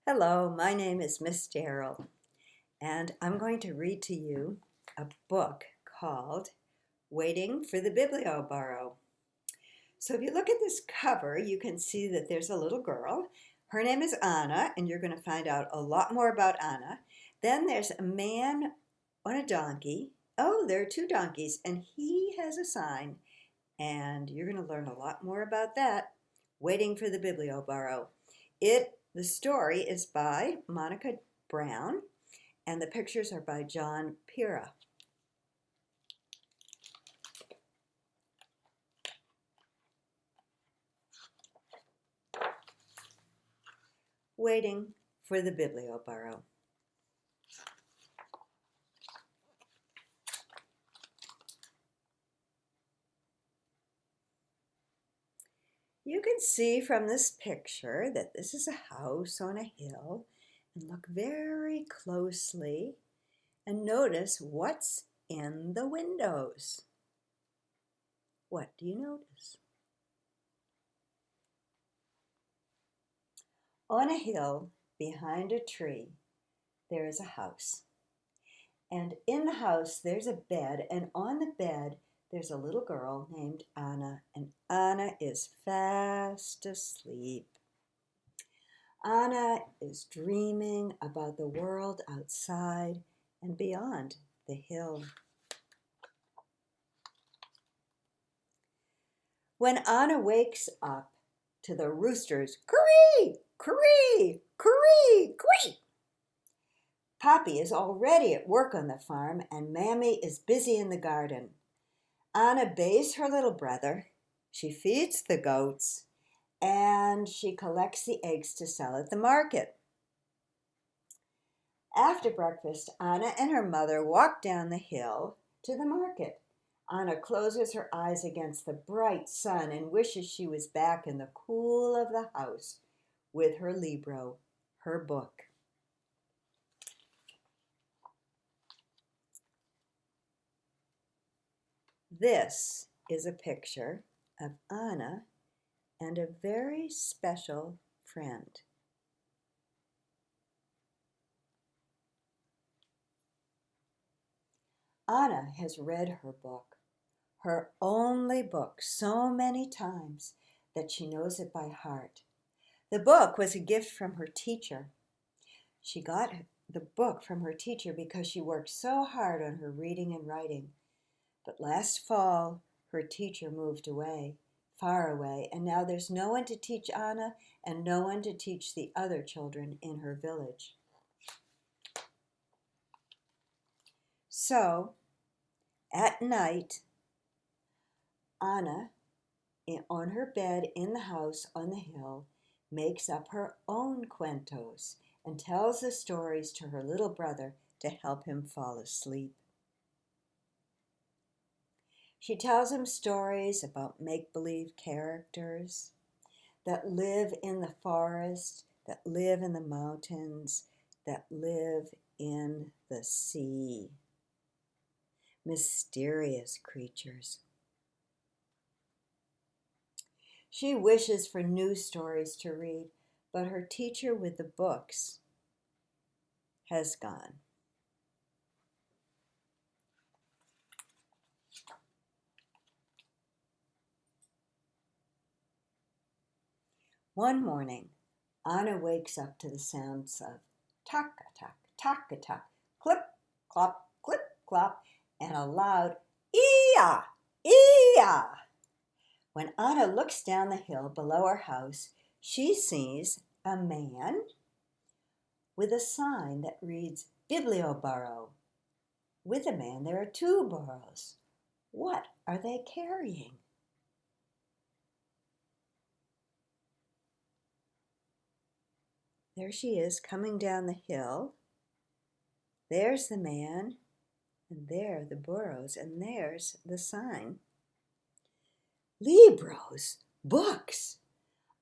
Hello, my name is Miss Daryl, and I'm going to read to you a book called Waiting for the Biblioburro. So if you look at this cover, you can see that there's a little girl. Her name is Anna, and you're going to find out a lot more about Anna. Then there's a man on a donkey. Oh, there are two donkeys, and he has a sign, and you're going to learn a lot more about that. Waiting for the Biblioburro. The story is by Monica Brown, and the pictures are by John Parra. Waiting for the Biblioburro. You can see from this picture that this is a house on a hill, and look very closely and notice what's in the windows. What do you notice? On a hill behind a tree, there is a house. And in the house, there's a bed, and on the bed, there's a little girl named Anna, and Anna is fast asleep. Anna is dreaming about the world outside and beyond the hill. When Anna wakes up to the roosters, cree, cree, cree, cree, Poppy is already at work on the farm, and Mammy is busy in the garden. Anna bathes her little brother, she feeds the goats, and she collects the eggs to sell at the market. After breakfast, Anna and her mother walk down the hill to the market. Anna closes her eyes against the bright sun and wishes she was back in the cool of the house with her libro, her book. This is a picture of Anna and a very special friend. Anna has read her book, her only book, so many times that she knows it by heart. The book was a gift from her teacher. She got the book from her teacher because she worked so hard on her reading and writing. But last fall, her teacher moved away, far away, and now there's no one to teach Anna and no one to teach the other children in her village. So, at night, Anna, on her bed in the house on the hill, makes up her own cuentos and tells the stories to her little brother to help him fall asleep. She tells him stories about make-believe characters that live in the forest, that live in the mountains, that live in the sea. Mysterious creatures. She wishes for new stories to read, but her teacher with the books has gone. One morning, Anna wakes up to the sounds of tock-a-tock, tock-a-tock, clip-clop, clip-clop, and a loud ee-ah, ee-ah. When Anna looks down the hill below her house, she sees a man with a sign that reads Biblioburro. With the man, there are two burros. What are they carrying? There she is coming down the hill. There's the man, and there are the burros, and there's the sign. Libros, books.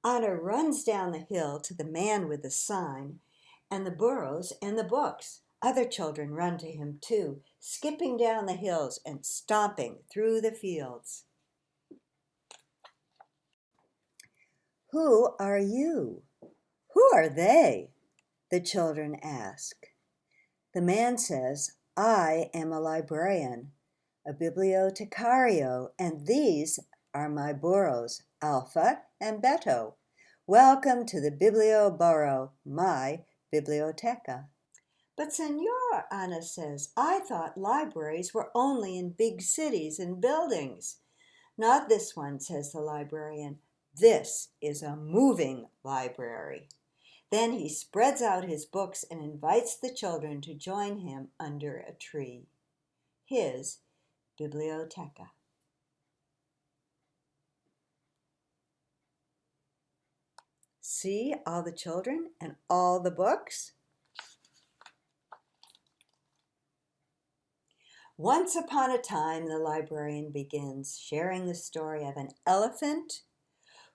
Anna runs down the hill to the man with the sign, and the burros and the books. Other children run to him too, skipping down the hills and stomping through the fields. Who are you? Who are they? the children ask. The man says, I am a librarian, a bibliotecario, and these are my burros, Alpha and Beto. Welcome to the Biblioburro, my biblioteca. But Senor, Ana says, I thought libraries were only in big cities and buildings. Not this one, says the librarian. This is a moving library. Then he spreads out his books and invites the children to join him under a tree. His biblioteca. See all the children and all the books? Once upon a time, the librarian begins sharing the story of an elephant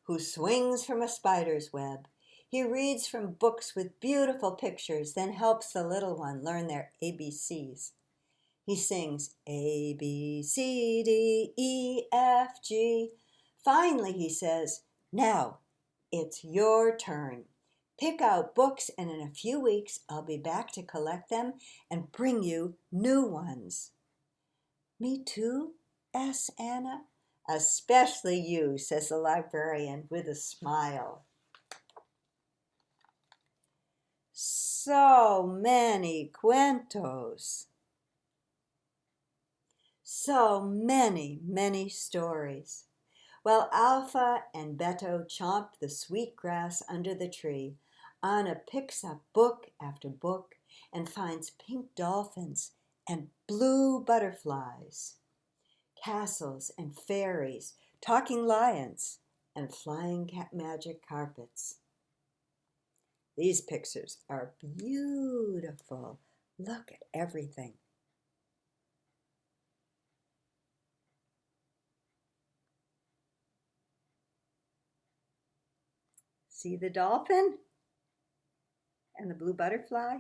who swings from a spider's web. He reads from books with beautiful pictures, then helps the little one learn their ABCs. He sings A, B, C, D, E, F, G. Finally, he says, now, it's your turn. Pick out books, and in a few weeks, I'll be back to collect them and bring you new ones. Me too? asks Anna. Especially you, says the librarian with a smile. So many cuentos. So many stories. While Alpha and Beto chomp the sweet grass under the tree, Anna picks up book after book and finds pink dolphins and blue butterflies, castles and fairies, talking lions, and flying magic carpets. These pictures are beautiful. Look at everything. See the dolphin and the blue butterfly?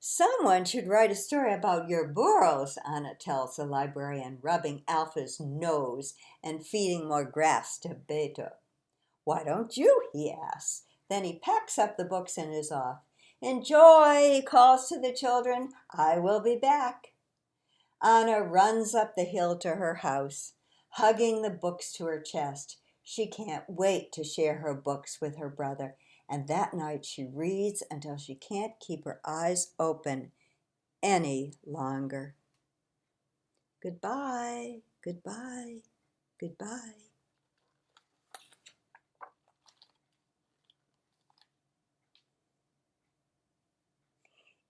Someone should write a story about your burros, Anna tells the librarian, rubbing Alpha's nose and feeding more grass to Beto. Why don't you? He asks. Then he packs up the books and is off. Enjoy, he calls to the children. I will be back. Anna runs up the hill to her house, hugging the books to her chest. She can't wait to share her books with her brother, and that night she reads until she can't keep her eyes open any longer. Goodbye, goodbye, goodbye.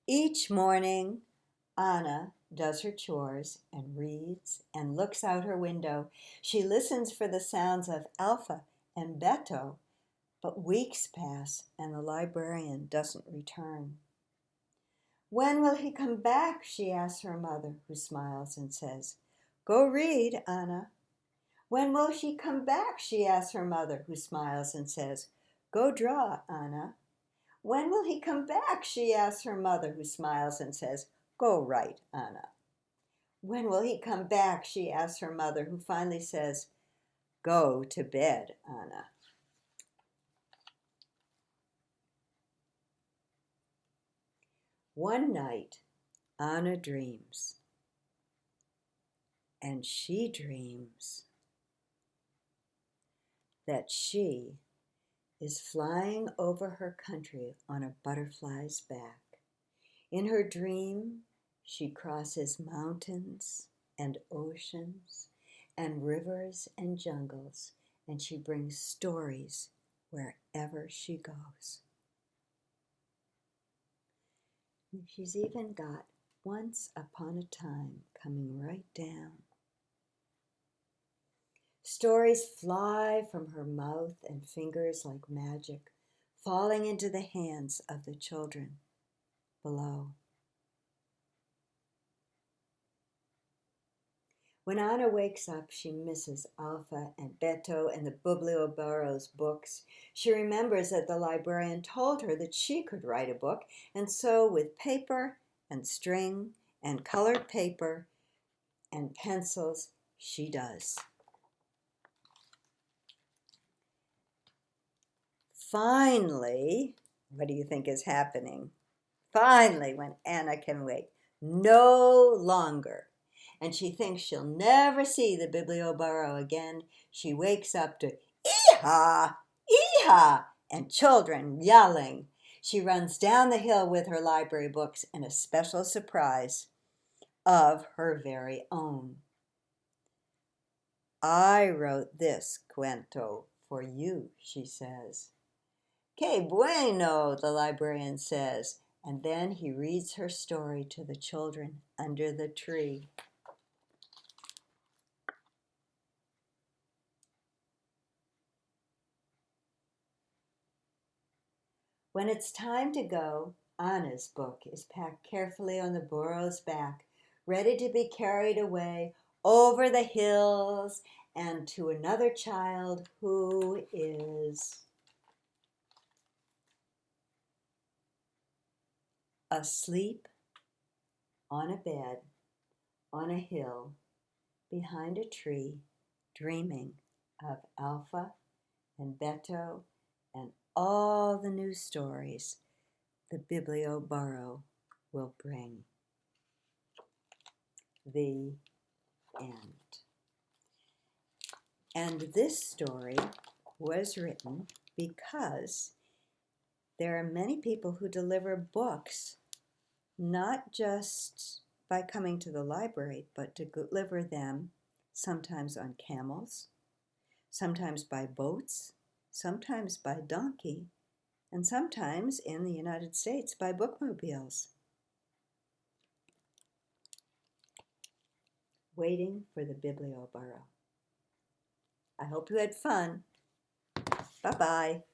Each morning, Anna does her chores and reads and looks out her window. She listens for the sounds of Alpha and Beto, but weeks pass and the librarian doesn't return. When will he come back? She asks her mother, who smiles and says, Go read, Anna. When will he come back? She asks her mother, who smiles and says, Go draw, Anna. When will he come back? She asks her mother, who smiles and says, Go write, Anna. When will he come back? She asks her mother, who finally says, Go to bed, Anna. One night, Anna dreams. And she dreams that she is flying over her country on a butterfly's back. In her dream, she crosses mountains and oceans and rivers and jungles, and she brings stories wherever she goes. And she's even got Once Upon a Time coming right down. Stories fly from her mouth and fingers like magic, falling into the hands of the children below. When Anna wakes up, she misses Alpha and Beto and the Biblioburro's books. She remembers that the librarian told her that she could write a book, and so with paper and string and colored paper and pencils, she does. finally, what do you think is happening? Finally, when Anna can wait no longer, and she thinks she'll never see the Biblioburro again, she wakes up to "Ee-haw! Ee-haw!" and children yelling. She runs down the hill with her library books and a special surprise of her very own. "I wrote this cuento for you," she says. "Que bueno," the librarian says, and then he reads her story to the children under the tree. When it's time to go, Anna's book is packed carefully on the burro's back, ready to be carried away over the hills and to another child who is asleep on a bed on a hill behind a tree, dreaming of Alpha and Beto and all the new stories the Biblioburro will bring. The end. And this story was written because there are many people who deliver books, not just by coming to the library, but to deliver them sometimes on camels, sometimes by boats, sometimes by donkey, and sometimes in the United States by bookmobiles. Waiting for the Biblioburro. I hope you had fun. Bye-bye.